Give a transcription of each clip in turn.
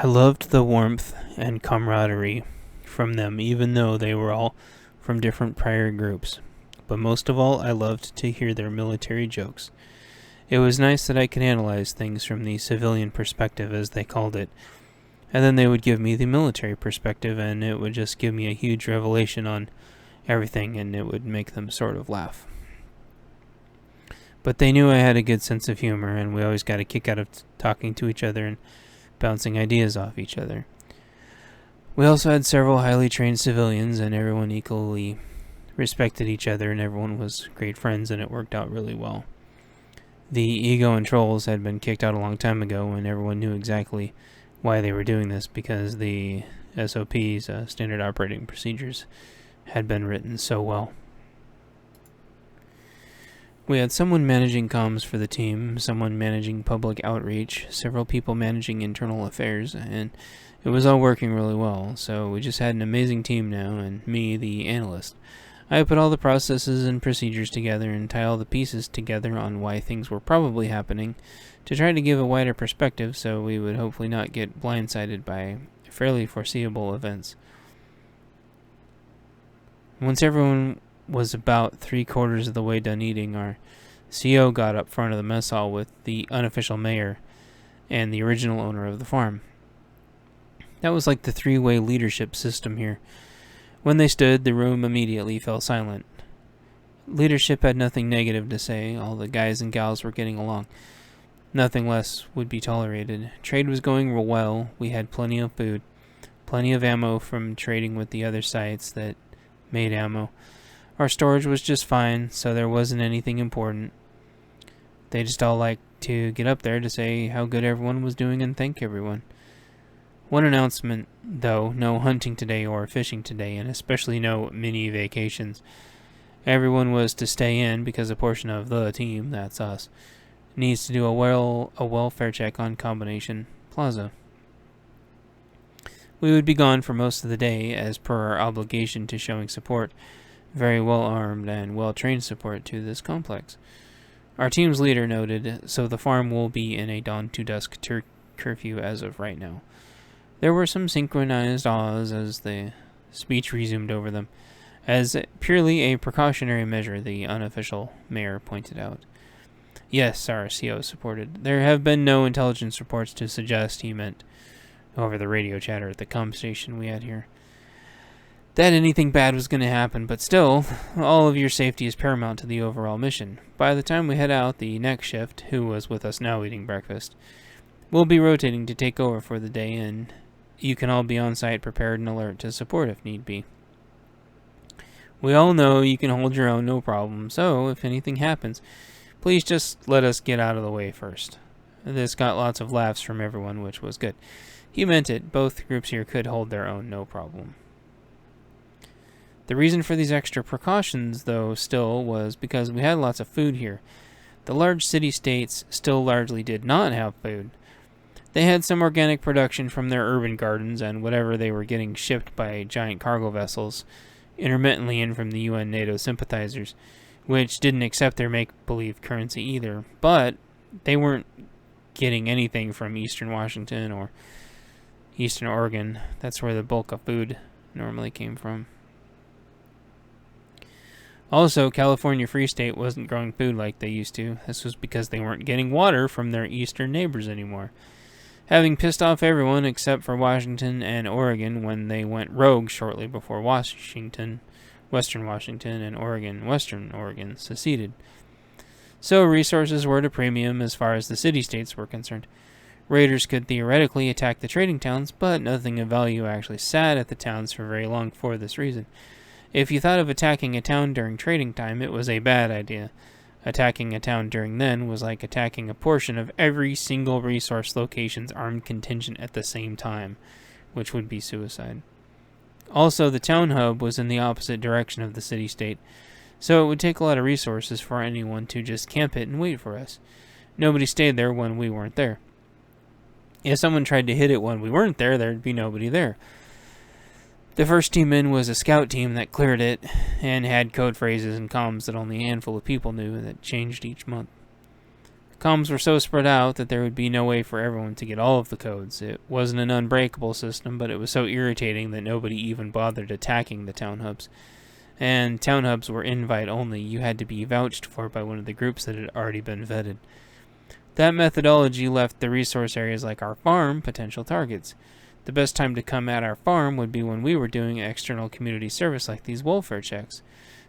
I loved the warmth and camaraderie from them, even though they were all from different prior groups. But most of all, I loved to hear their military jokes. It was nice that I could analyze things from the civilian perspective, as they called it, and then they would give me the military perspective, and it would just give me a huge revelation on everything, and it would make them sort of laugh. But they knew I had a good sense of humor, and we always got a kick out of talking to each other and bouncing ideas off each other. We also had several highly trained civilians, and everyone equally respected each other, and everyone was great friends, and it worked out really well. The ego and trolls had been kicked out a long time ago, and everyone knew exactly why they were doing this, because the SOPs, Standard Operating Procedures, had been written so well. We had someone managing comms for the team, someone managing public outreach, several people managing internal affairs, and it was all working really well. So we just had an amazing team now, and me, the analyst. I put all the processes and procedures together and tie all the pieces together on why things were probably happening to try to give a wider perspective so we would hopefully not get blindsided by fairly foreseeable events. Once everyone was about 3/4 of the way done eating, our CO got up front of the mess hall with the unofficial mayor and the original owner of the farm. That was like the three-way leadership system here. When they stood, the room immediately fell silent. Leadership had nothing negative to say. All the guys and gals were getting along. Nothing less would be tolerated. Trade was going well. We had plenty of food, plenty of ammo from trading with the other sites that made ammo. Our storage was just fine, so there wasn't anything important. They just all liked to get up there to say how good everyone was doing and thank everyone. One announcement, though: no hunting today or fishing today, and especially no mini vacations. Everyone was to stay in because a portion of the team, that's us, needs to do a welfare check on Combination Plaza. We would be gone for most of the day as per our obligation to showing support, very well armed and well trained support to this complex. Our team's leader noted, so the farm will be in a dawn to dusk curfew as of right now. There were some synchronized ahs as the speech resumed over them. As purely a precautionary measure, the unofficial mayor pointed out. Yes, our CO supported. There have been no intelligence reports to suggest, he meant, over the radio chatter at the comm station we had here, that anything bad was going to happen, but still, all of your safety is paramount to the overall mission. By the time we head out, the next shift, who was with us now eating breakfast, will be rotating to take over for the day, and you can all be on site prepared and alert to support if need be. We all know you can hold your own, no problem, so if anything happens, please just let us get out of the way first. This got lots of laughs from everyone, which was good. He meant it. Both groups here could hold their own, no problem. The reason for these extra precautions, though, still was because we had lots of food here. The large city-states still largely did not have food. They had some organic production from their urban gardens and whatever they were getting shipped by giant cargo vessels, intermittently in from the UN NATO sympathizers, which didn't accept their make-believe currency either. But they weren't getting anything from Eastern Washington or Eastern Oregon. That's where the bulk of food normally came from. Also, California Free State wasn't growing food like they used to. This was because they weren't getting water from their eastern neighbors anymore, having pissed off everyone except for Washington and Oregon when they went rogue shortly before Western Washington, and Western Oregon seceded. So resources were at a premium as far as the city-states were concerned. Raiders could theoretically attack the trading towns, but nothing of value actually sat at the towns for very long for this reason. If you thought of attacking a town during trading time, it was a bad idea. Attacking a town during then was like attacking a portion of every single resource location's armed contingent at the same time, which would be suicide. Also, the town hub was in the opposite direction of the city-state, so it would take a lot of resources for anyone to just camp it and wait for us. Nobody stayed there when we weren't there. If someone tried to hit it when we weren't there, there'd be nobody there. The first team in was a scout team that cleared it and had code phrases and comms that only a handful of people knew that changed each month. Comms were so spread out that there would be no way for everyone to get all of the codes. It wasn't an unbreakable system, but it was so irritating that nobody even bothered attacking the town hubs. And town hubs were invite only. You had to be vouched for by one of the groups that had already been vetted. That methodology left the resource areas like our farm potential targets. The best time to come at our farm would be when we were doing external community service like these welfare checks.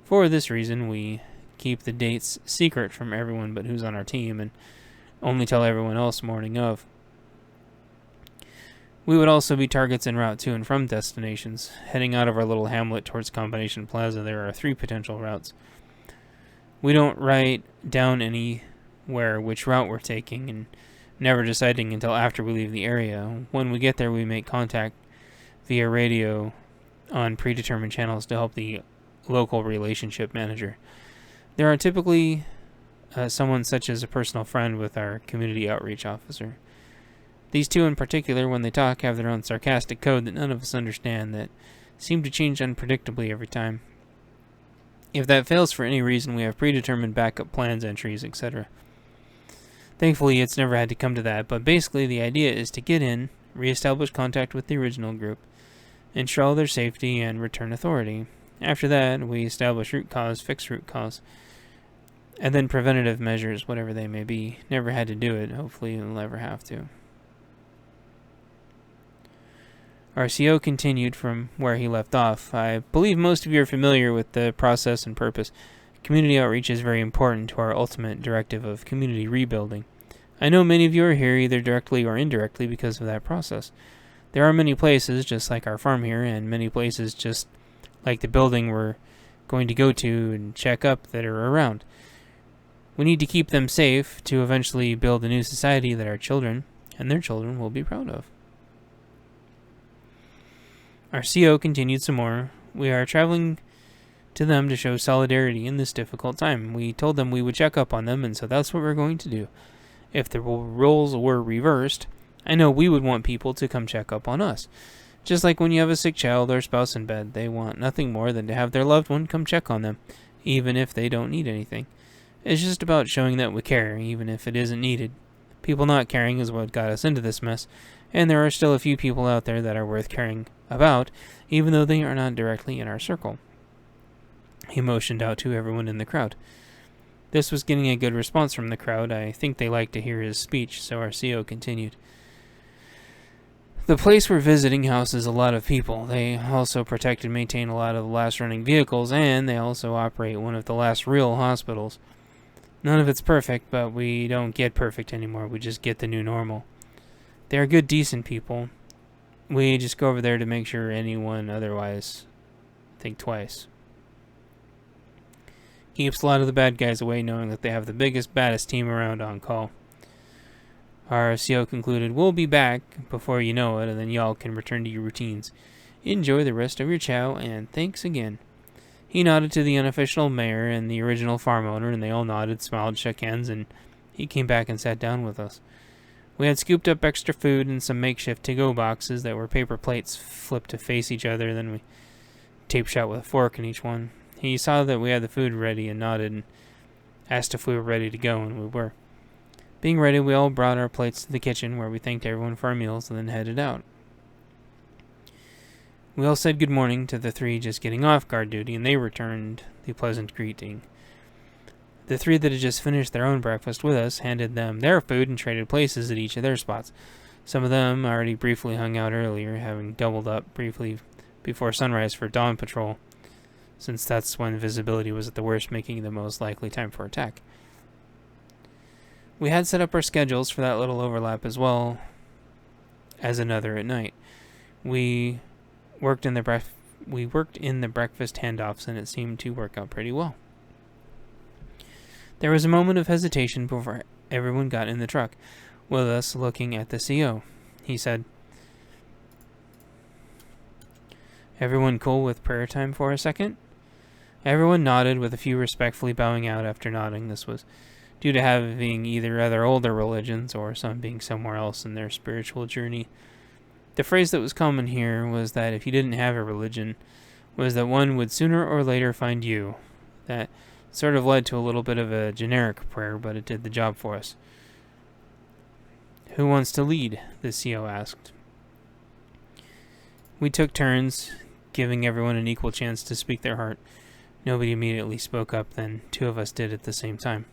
For this reason, we keep the dates secret from everyone but who's on our team, and only tell everyone else morning of. We would also be targets en route to and from destinations. Heading out of our little hamlet towards Combination Plaza, there are 3 potential routes. We don't write down anywhere which route we're taking, and never deciding until after we leave the area. When we get there, we make contact via radio on predetermined channels to help the local relationship manager. There are typically someone such as a personal friend with our community outreach officer. These 2 in particular, when they talk, have their own sarcastic code that none of us understand that seem to change unpredictably every time. If that fails for any reason, we have predetermined backup plans, entries, etc. Thankfully, it's never had to come to that, but basically the idea is to get in, re-establish contact with the original group, ensure their safety, and return authority. After that, we establish root cause, fix root cause, and then preventative measures, whatever they may be. Never had to do it. Hopefully we'll never have to. Our CO continued from where he left off. I believe most of you are familiar with the process and purpose. Community outreach is very important to our ultimate directive of community rebuilding. I know many of you are here either directly or indirectly because of that process. There are many places, just like our farm here, and many places just like the building we're going to go to and check up that are around. We need to keep them safe to eventually build a new society that our children and their children will be proud of. Our CO continued some more. We are traveling to them to show solidarity in this difficult time. We told them we would check up on them, and so that's what we're going to do. If the roles were reversed, I know we would want people to come check up on us. Just like when you have a sick child or spouse in bed, they want nothing more than to have their loved one come check on them, even if they don't need anything. It's just about showing that we care, even if it isn't needed. People not caring is what got us into this mess, and there are still a few people out there that are worth caring about, even though they are not directly in our circle. He motioned out to everyone in the crowd. This was getting a good response from the crowd. I think they liked to hear his speech, so our CO continued. The place we're visiting houses a lot of people. They also protect and maintain a lot of the last running vehicles, and they also operate one of the last real hospitals. None of it's perfect, but we don't get perfect anymore. We just get the new normal. They are good, decent people. We just go over there to make sure anyone otherwise think twice. Keeps a lot of the bad guys away, knowing that they have the biggest, baddest team around on call. Our CO concluded, we'll be back before you know it, and then y'all can return to your routines. Enjoy the rest of your chow, and thanks again. He nodded to the unofficial mayor and the original farm owner, and they all nodded, smiled, shook hands, and he came back and sat down with us. We had scooped up extra food and some makeshift to-go boxes that were paper plates flipped to face each other, then we tape shot with a fork in each one. He saw that we had the food ready and nodded and asked if we were ready to go, and we were. Being ready, we all brought our plates to the kitchen where we thanked everyone for our meals and then headed out. We all said good morning to the 3 just getting off guard duty, and they returned the pleasant greeting. The 3 that had just finished their own breakfast with us handed them their food and traded places at each of their spots. Some of them already briefly hung out earlier, having doubled up briefly before sunrise for dawn patrol, since that's when visibility was at the worst, making the most likely time for attack. We had set up our schedules for that little overlap as well as another at night. We worked in the breakfast handoffs, and it seemed to work out pretty well. There was a moment of hesitation before everyone got in the truck, with us looking at the CO. He said, "Everyone cool with prayer time for a second?" Everyone nodded, with a few respectfully bowing out after nodding. This was due to having either other older religions or some being somewhere else in their spiritual journey. The phrase that was common here was that if you didn't have a religion, was that one would sooner or later find you. That sort of led to a little bit of a generic prayer, but it did the job for us. Who wants to lead? The CO asked. We took turns, giving everyone an equal chance to speak their heart. Nobody immediately spoke up, then 2 of us did at the same time.